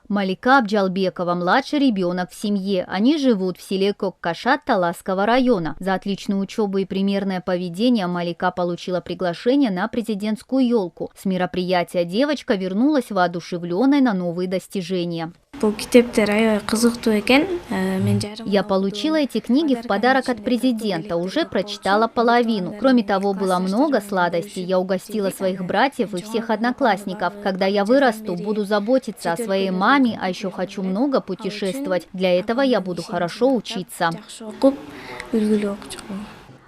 Малика Абджалбекова – младший ребенок в семье. Они живут в селе Коккашат Таласского района. За отличную учебу и примерное поведение Малика получила приглашение на президентскую елку. С мероприятия девочка вернулась воодушевленной на новые достижения. Я получила эти книги в подарок от президента, уже прочитала половину. Кроме того, было много сладостей. Я угостила своих братьев и всех одноклассников. Когда я вырасту, буду заботиться о своей маме, а еще хочу много путешествовать. Для этого я буду хорошо учиться.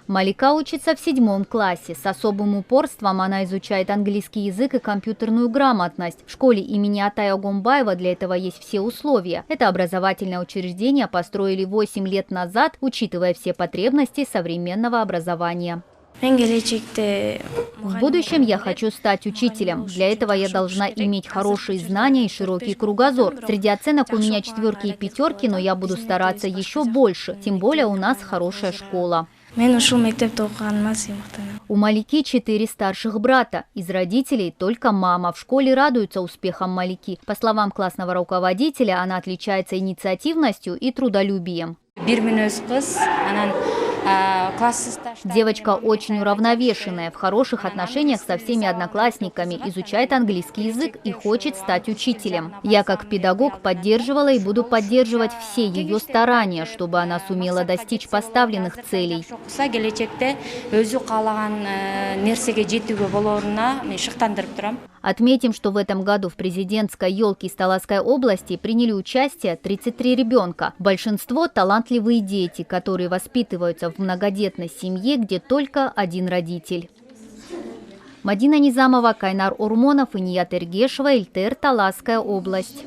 Малика учится в 7 классе. С особым упорством она изучает английский язык и компьютерную грамотность. В школе имени Атая Огумбаева для этого есть все условия. Это образовательное учреждение построили 8 лет назад, учитывая все потребности современного образования. В будущем я хочу стать учителем. Для этого я должна иметь хорошие знания и широкий кругозор. Среди оценок у меня 4 и 5, но я буду стараться еще больше. Тем более у нас хорошая школа. У Малики 4 старших брата. Из родителей только мама. В школе радуются успехам Малики. По словам классного руководителя, она отличается инициативностью и трудолюбием. Девочка очень уравновешенная, в хороших отношениях со всеми одноклассниками, изучает английский язык и хочет стать учителем. Я как педагог поддерживала и буду поддерживать все ее старания, чтобы она сумела достичь поставленных целей. Отметим, что в этом году в президентской елке из Таласской области приняли участие 33 ребенка. Большинство – талантливые дети, которые воспитываются в многодетной семье, где только один родитель. Мадина Низамова, Кайнар Урмонов и Ният Эргешева, Ильтер, Таласская область.